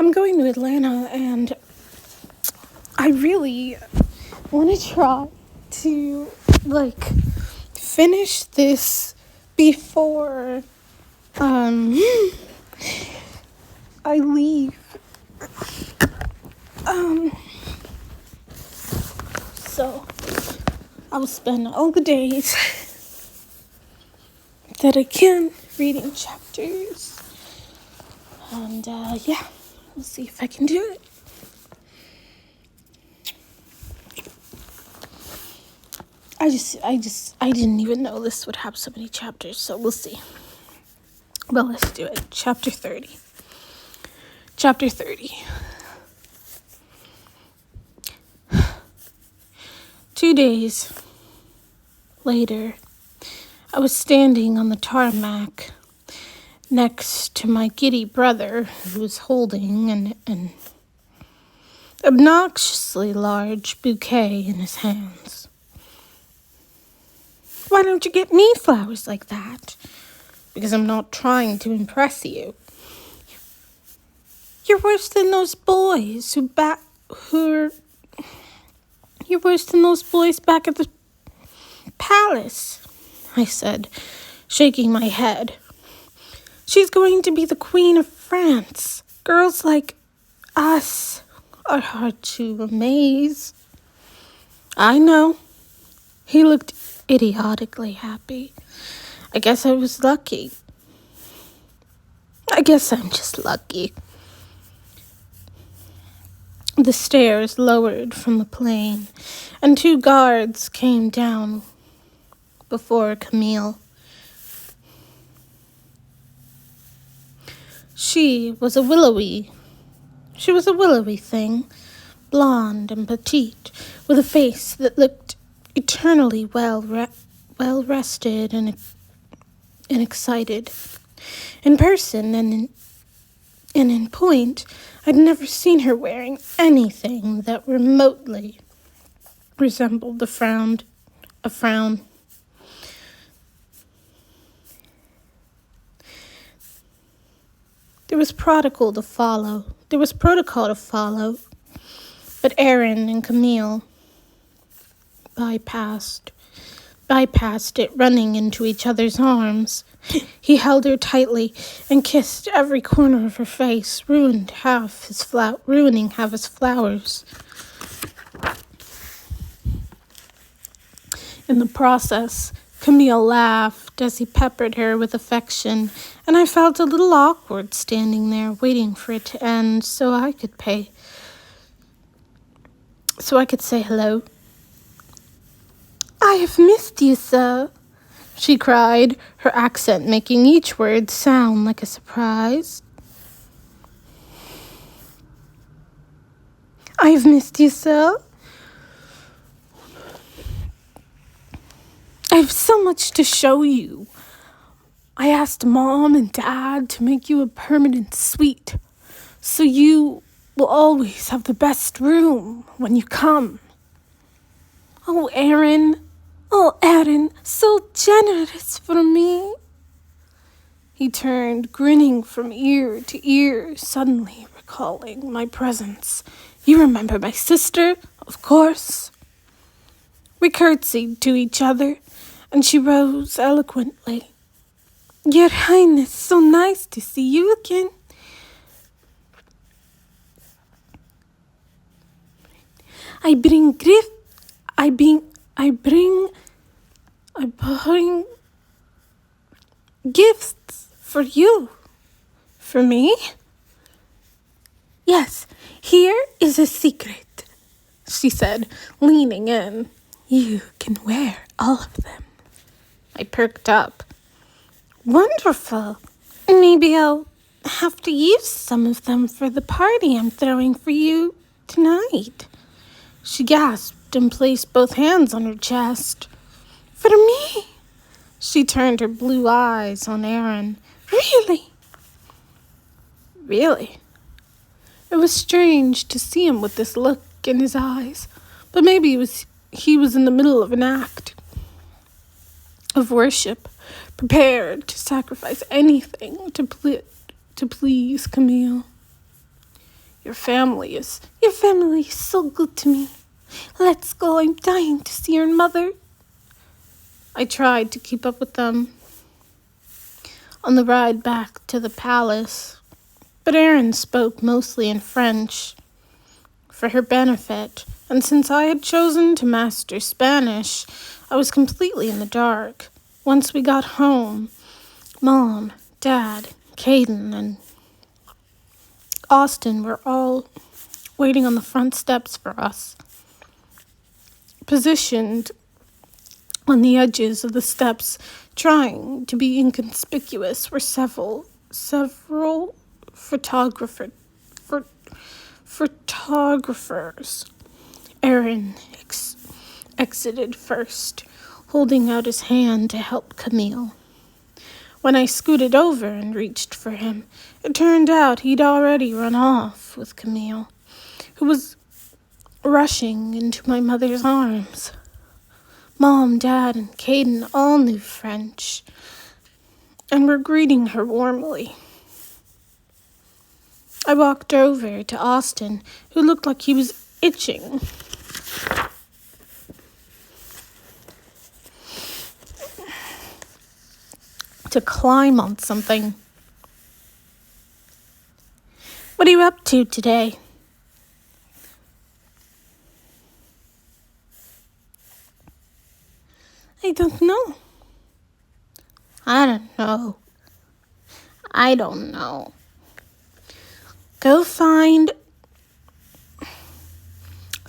I'm going to Atlanta, and I really want to try to, finish this before, I leave. So I'll spend all the days that I can reading chapters, and, we'll see if I can do it. I didn't even know this would have so many chapters, so we'll see. Well, let's do it. Chapter 30. Chapter 30. 2 days later, I was standing on the tarmac next to my giddy brother, who was holding an obnoxiously large bouquet in his hands. Why don't you get me flowers like that? Because I'm not trying to impress you. You're worse than those boys You're worse than those boys back at the palace, I said, shaking my head. She's going to be the Queen of France. Girls like us are hard to amaze. I know. He looked idiotically happy. I guess I was lucky. I guess I'm just lucky. The stairs lowered from the plane, and 2 guards came down before Camille. She was a willowy thing, blonde and petite, with a face that looked eternally well rested and excited. In person and in point, I'd never seen her wearing anything that remotely resembled a frown. There was protocol to follow, but Aaron and Camille bypassed it, running into each other's arms. He held her tightly and kissed every corner of her face, ruining half his flowers. In the process, Camille laughed as he peppered her with affection, and I felt a little awkward standing there waiting for it to end so I could say hello. I have missed you, sir, she cried, her accent making each word sound like a surprise. I have missed you, sir. I have so much to show you. I asked Mom and Dad to make you a permanent suite, so you will always have the best room when you come. Oh, Aaron, so generous for me. He turned, grinning from ear to ear, suddenly recalling my presence. You remember my sister, of course. We curtsied to each other, and she rose eloquently. Your Highness, so nice to see you again. I bring gifts for you. For me? Yes, here is a secret, she said, leaning in. You can wear all of them. I perked up. Wonderful. Maybe I'll have to use some of them for the party I'm throwing for you tonight. She gasped and placed both hands on her chest. For me? She turned her blue eyes on Aaron. Really? Really? It was strange to see him with this look in his eyes, but maybe he was in the middle of an act of worship, prepared to sacrifice anything to please Camille. Your family is so good to me. Let's go, I'm dying to see your mother. I tried to keep up with them on the ride back to the palace, but Erin spoke mostly in French for her benefit, and since I had chosen to master Spanish, I was completely in the dark. Once we got home, Mom, Dad, Caden, and Austin were all waiting on the front steps for us. Positioned on the edges of the steps, trying to be inconspicuous, were several photographers. Aaron exited first, holding out his hand to help Camille. When I scooted over and reached for him, it turned out he'd already run off with Camille, who was rushing into my mother's arms. Mom, Dad, and Caden all knew French and were greeting her warmly. I walked over to Austin, who looked like he was itching to climb on something. What are you up to today? I don't know. I don't know. Go find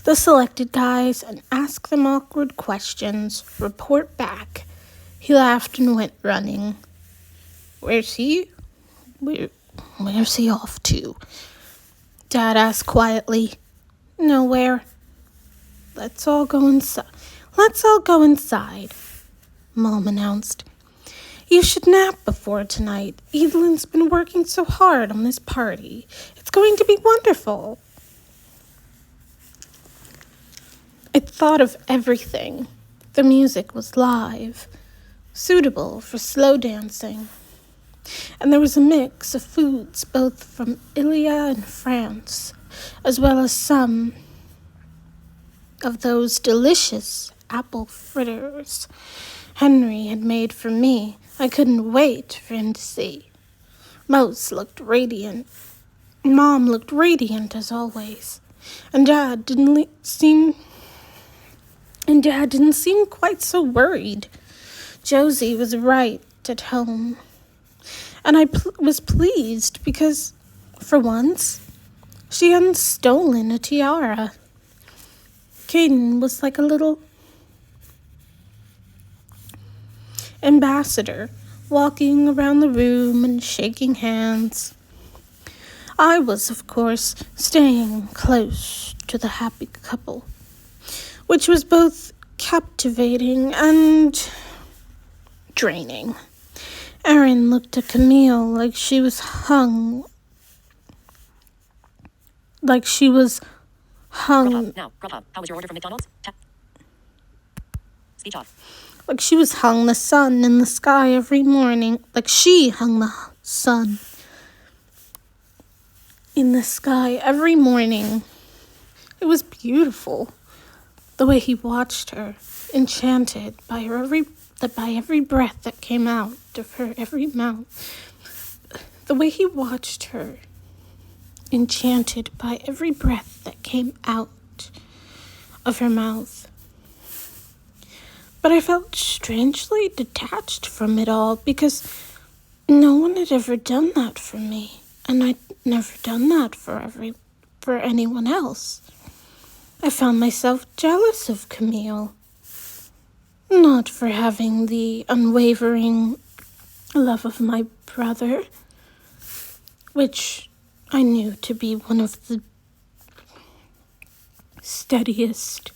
the selected guys and ask them awkward questions. Report back. He laughed and went running. Where's he off to? Dad asked quietly. Nowhere. Let's all go inside, Mom announced. You should nap before tonight. Evelyn's been working so hard on this party. It's going to be wonderful. I thought of everything. The music was live, suitable for slow dancing. And there was a mix of foods both from Italia and France, as well as some of those delicious apple fritters Henry had made for me. I couldn't wait for him to see. Mom looked radiant as always, and Dad didn't seem quite so worried. Josie was right at home, and I was pleased because, for once, she hadn't stolen a tiara. Caden was like a little ambassador, walking around the room and shaking hands. I was, of course, staying close to the happy couple, which was both captivating and draining. Erin looked at Camille like she was hung. Grubhub. Now, Grubhub. How was your order from McDonald's? Speech off. Like she was hung the sun in the sky every morning. Like she hung the sun in the sky every morning. It was beautiful. The way he watched her, enchanted by every breath that came out of her every mouth. The way he watched her, enchanted by every breath that came out of her mouth. But I felt strangely detached from it all because no one had ever done that for me, and I'd never done that for anyone else. I found myself jealous of Camille, not for having the unwavering love of my brother, which I knew to be one of the steadiest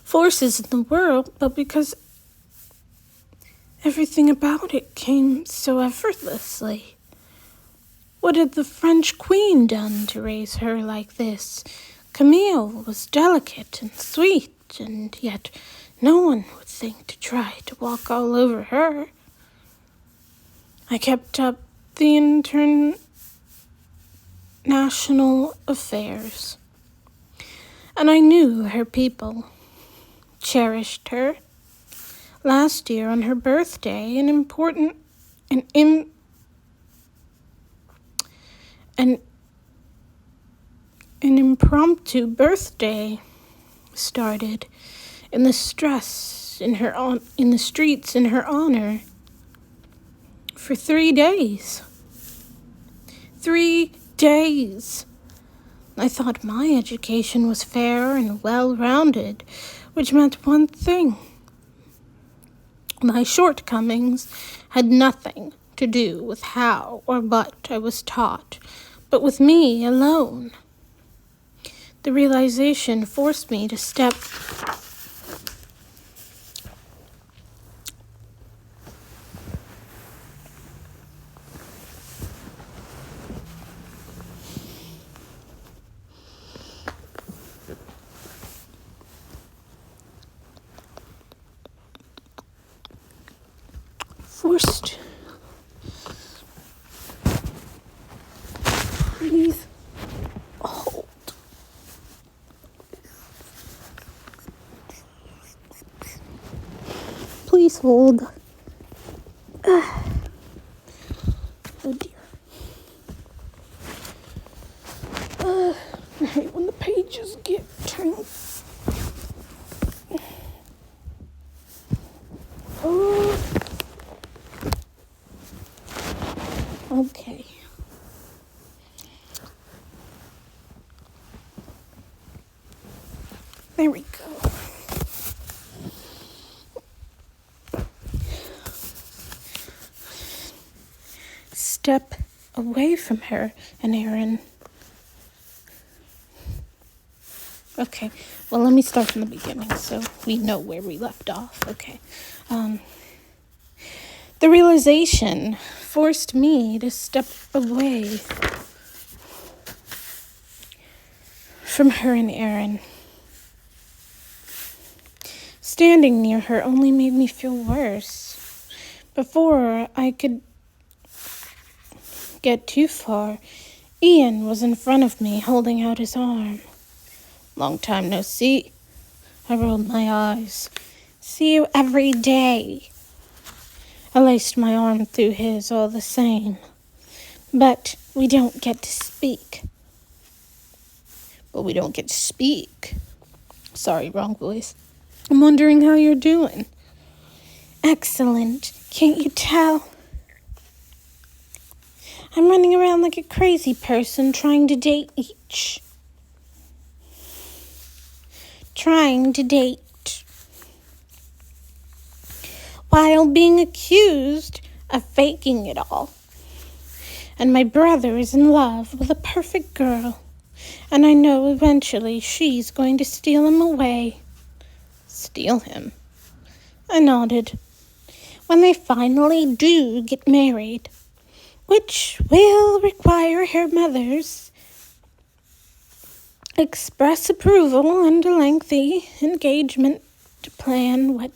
forces in the world, but because everything about it came so effortlessly. What had the French queen done to raise her like this? Camille was delicate and sweet, and yet no one would think to try to walk all over her. I kept up the national affairs. And I knew her people cherished her. Last year on her birthday, an impromptu birthday started in the streets in her honor for 3 days. 3 days. I thought my education was fair and well-rounded, which meant one thing. My shortcomings had nothing to do with how or what I was taught, but with me alone. The realization forced me to step forced. Please hold. Please hold. Oh dear. I hate when the pages get turned. Oh. Okay. There we go. Step away from her and Aaron. Okay, well, let me start from the beginning so we know where we left off. Okay. The realization forced me to step away from her and Aaron. Standing near her only made me feel worse. Before I could get too far, Ian was in front of me, holding out his arm. Long time no see. I rolled my eyes. See you every day. I laced my arm through his all the same. But we don't get to speak. Sorry, wrong voice. I'm wondering how you're doing. Excellent. Can't you tell? I'm running around like a crazy person trying to date each. While being accused of faking it all. And my brother is in love with a perfect girl. And I know eventually she's going to steal him away. Steal him? I nodded. When they finally do get married, which will require her mother's express approval and a lengthy engagement to plan what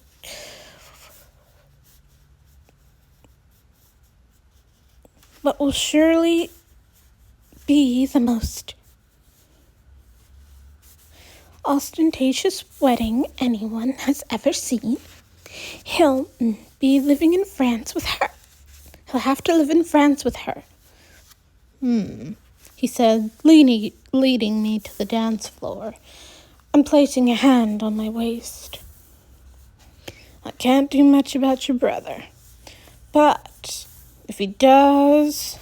will surely be the most ostentatious wedding anyone has ever seen. He'll be living in France with her. He'll have to live in France with her. He said, leading me to the dance floor and placing a hand on my waist. I can't do much about your brother, but if he does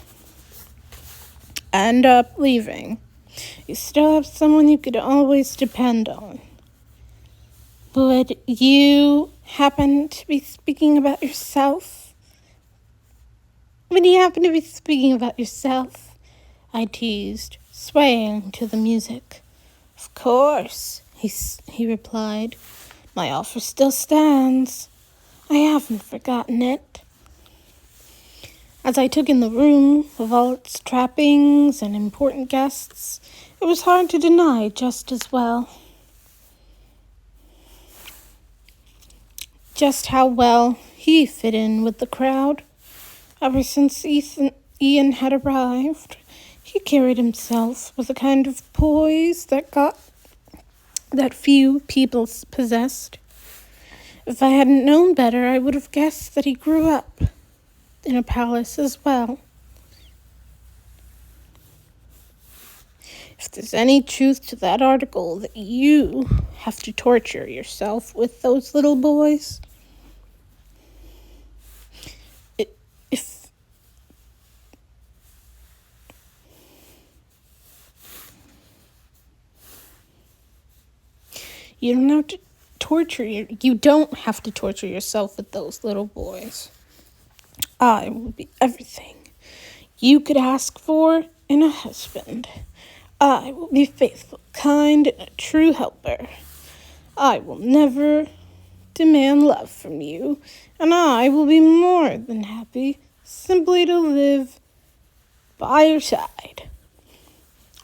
end up leaving, you still have someone you could always depend on. Would you happen to be speaking about yourself? I teased, swaying to the music. Of course, he replied. My offer still stands. I haven't forgotten it. As I took in the room with all its trappings and important guests, it was hard to deny just as well. Just how well he fit in with the crowd. Ever since Ian had arrived, He carried himself with a kind of poise that few people possessed. If I hadn't known better, I would have guessed that he grew up in a palace as well. If there's any truth to that article that you have to torture yourself with those little boys, if you don't have to you don't have to torture yourself with those little boys. I will be everything you could ask for in a husband. I will be faithful, kind, and a true helper. I will never demand love from you, and I will be more than happy simply to live by your side.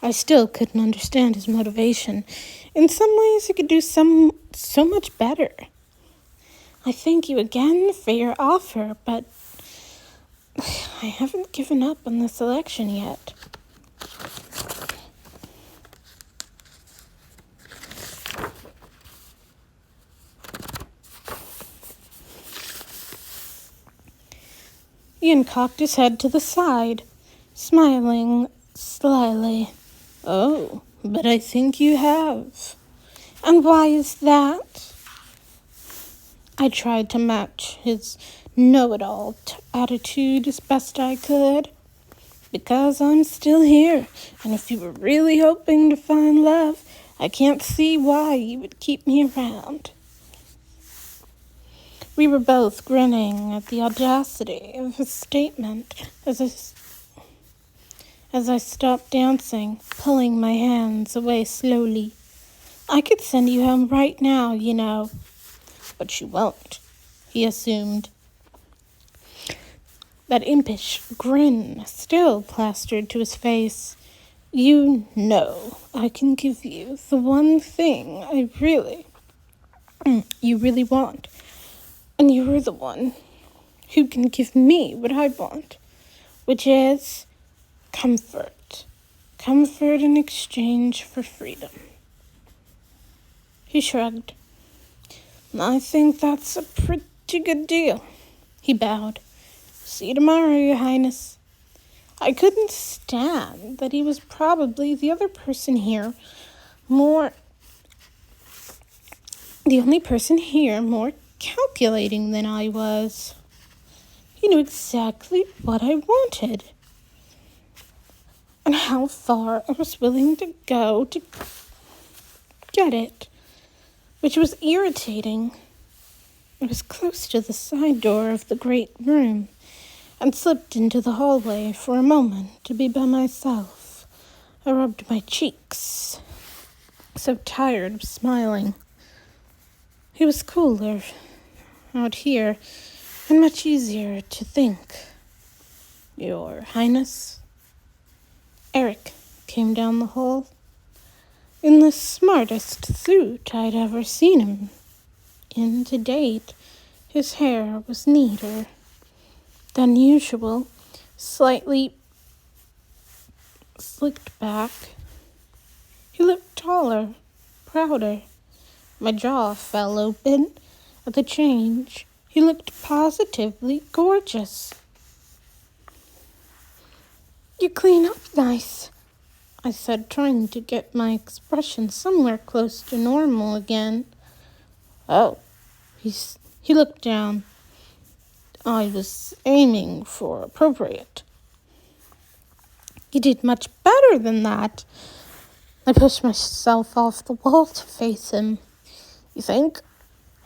I still couldn't understand his motivation. In some ways, he could do so much better. I thank you again for your offer, but I haven't given up on this election yet. Ian cocked his head to the side, smiling slyly. Oh, but I think you have. And why is that? I tried to match his know-it-all attitude as best I could. Because I'm still here, and if you were really hoping to find love, I can't see why you would keep me around. We were both grinning at the audacity of his statement as I stopped dancing, pulling my hands away slowly. I could send you home right now, you know. But you won't, he assumed. That impish grin still plastered to his face. You know I can give you the one thing you really want. And you're the one who can give me what I want, which is comfort. Comfort in exchange for freedom. He shrugged. I think that's a pretty good deal. He bowed. See you tomorrow, Your Highness. I couldn't stand that he was probably the only person here more calculating than I was. He knew exactly what I wanted and how far I was willing to go to get it, which was irritating. I was close to the side door of the great room and slipped into the hallway for a moment to be by myself. I rubbed my cheeks, so tired of smiling. It was cooler out here and much easier to think. Your Highness? Eric came down the hall in the smartest suit I'd ever seen him in to date. His hair was neater than usual, slightly slicked back. He looked taller, prouder. My jaw fell open at the change. He looked positively gorgeous. You clean up nice, I said, trying to get my expression somewhere close to normal again. Oh, he looked down. I was aiming for appropriate. You did much better than that. I pushed myself off the wall to face him. You think?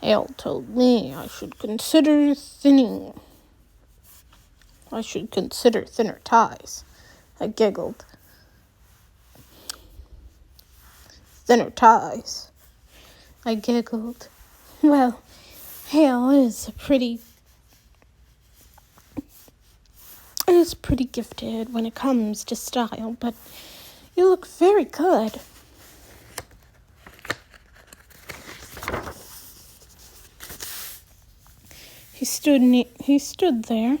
Hale told me I should consider thinner ties. I giggled. Thinner ties. I giggled. Well, Hale is pretty gifted when it comes to style, but you look very good. He stood there,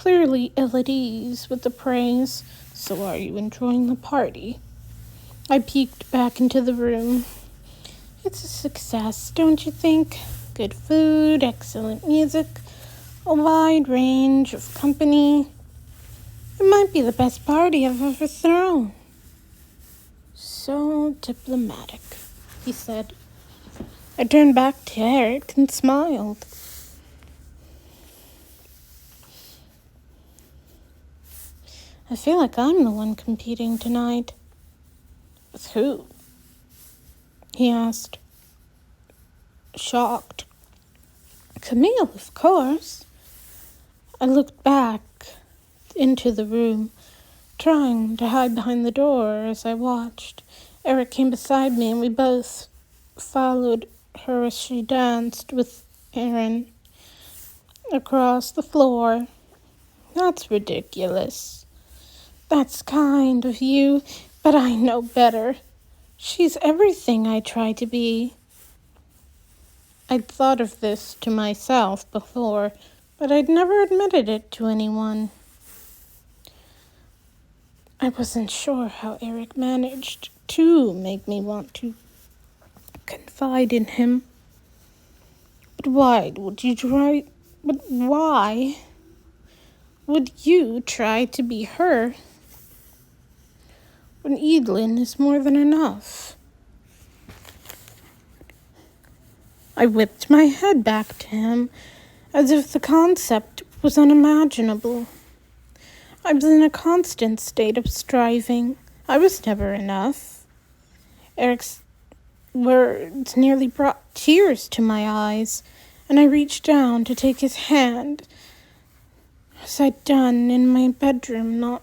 clearly ill at ease with the praise. So are you enjoying the party? I peeked back into the room. It's a success, don't you think? Good food, excellent music, a wide range of company. It might be the best party I've ever thrown. So diplomatic, he said. I turned back to Eric and smiled. I feel like I'm the one competing tonight. With who? He asked, shocked. Camille, of course. I looked back into the room, trying to hide behind the door as I watched. Eric came beside me and we both followed her as she danced with Aaron across the floor. That's ridiculous. That's kind of you, but I know better. She's everything I try to be. I'd thought of this to myself before, but I'd never admitted it to anyone. I wasn't sure how Eric managed to make me want to confide in him. But why would you try to be her when Edelyn is more than enough? I whipped my head back to him as if the concept was unimaginable. I was in a constant state of striving. I was never enough. Eric's words nearly brought tears to my eyes, and I reached down to take his hand, as I'd done in my bedroom not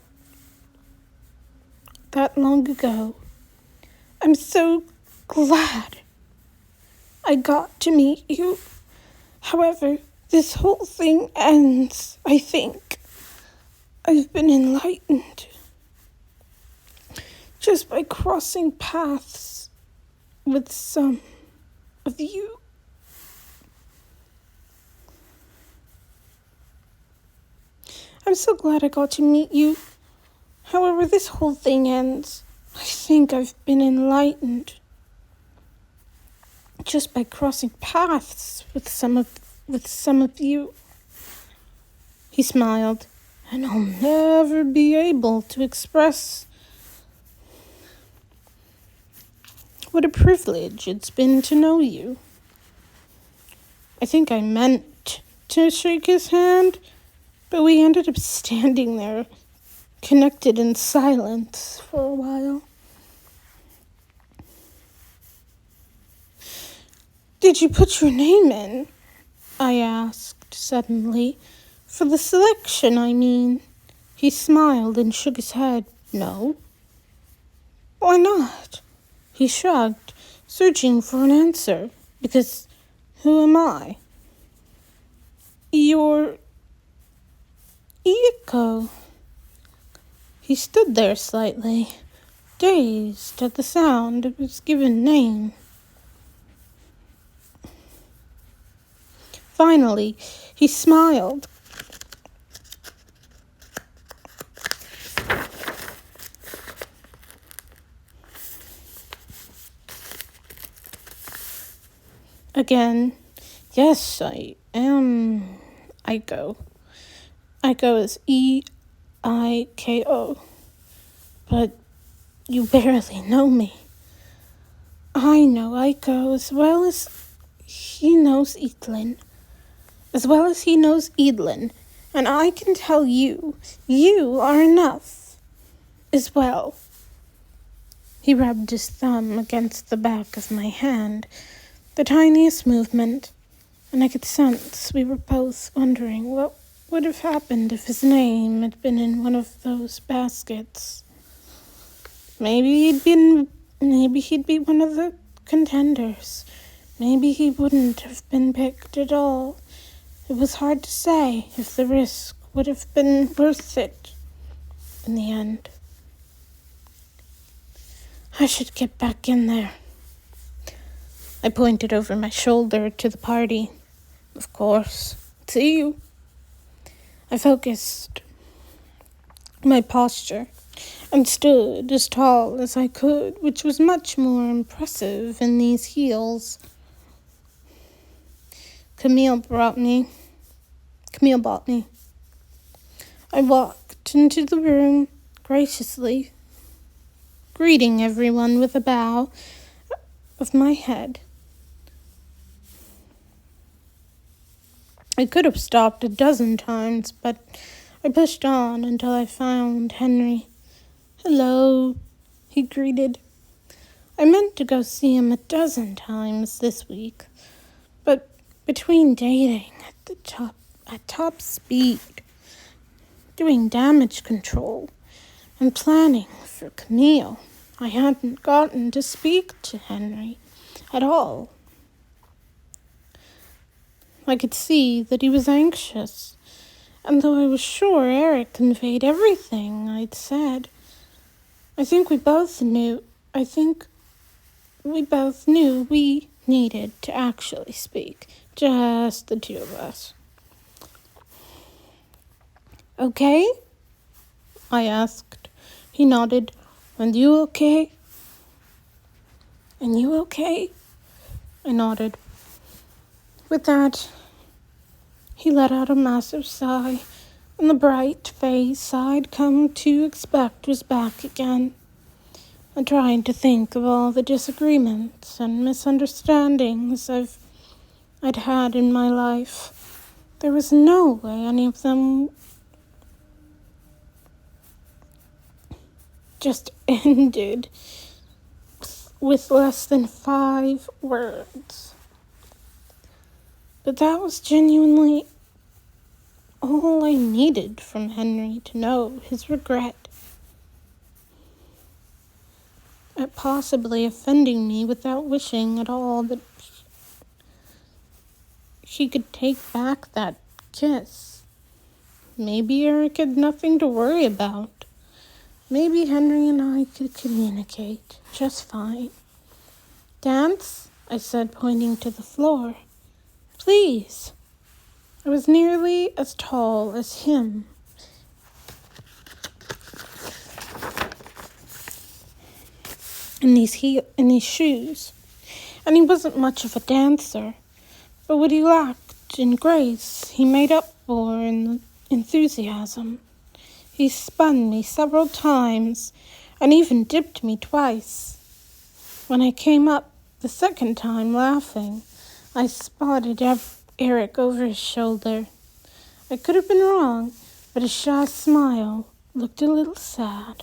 that long ago. I'm so glad I got to meet you. However, this whole thing ends, I think. I've been enlightened just by crossing paths with some of you. I'm so glad I got to meet you. However, this whole thing ends. I think I've been enlightened just by crossing paths with some of you. He smiled, and I'll never be able to express what a privilege it's been to know you. I think I meant to shake his hand, but we ended up standing there, connected in silence for a while. Did you put your name in? I asked suddenly. For the selection, I mean. He smiled and shook his head. No. Why not? He shrugged, searching for an answer. Because who am I? You're Eiko. He stood there slightly, dazed at the sound of his given name. Finally, he smiled. Again, yes, I am Eiko. Eiko is E-I-K-O. But you barely know me. I know Eiko as well as he knows Edelyn. As well as he knows Edelyn. And I can tell you, you are enough as well. He rubbed his thumb against the back of my hand, the tiniest movement, and I could sense we were both wondering what would have happened if his name had been in one of those baskets. Maybe he'd be one of the contenders. Maybe he wouldn't have been picked at all. It was hard to say if the risk would have been worth it in the end. I should get back in there. I pointed over my shoulder to the party. Of course. See you. I focused my posture and stood as tall as I could, which was much more impressive in these heels. Camille bought me. I walked into the room graciously, greeting everyone with a bow of my head. I could have stopped a dozen times, but I pushed on until I found Henry. "Hello," he greeted. I meant to go see him a dozen times this week, but between dating at top speed, doing damage control, and planning for Camille, I hadn't gotten to speak to Henry at all. I could see that he was anxious, and though I was sure Eric conveyed everything I'd said, I think we both knew we needed to actually speak, just the two of us. "Okay?" I asked. He nodded. "And you okay?" "And you okay?" I nodded. With that, he let out a massive sigh, and the bright face I'd come to expect was back again. I tried to think of all the disagreements and misunderstandings I'd had in my life. There was no way any of them just ended with less than 5 words. But that was genuinely all I needed from Henry to know his regret at possibly offending me without wishing at all that he could take back that kiss. Maybe Eric had nothing to worry about. Maybe Henry and I could communicate just fine. "Dance?" I said, pointing to the floor. "Please." I was nearly as tall as him. In these shoes. And he wasn't much of a dancer, but what he lacked in grace, he made up for in enthusiasm. He spun me several times and even dipped me twice. When I came up the second time laughing, I spotted Eric over his shoulder. I could have been wrong, but his shy smile looked a little sad.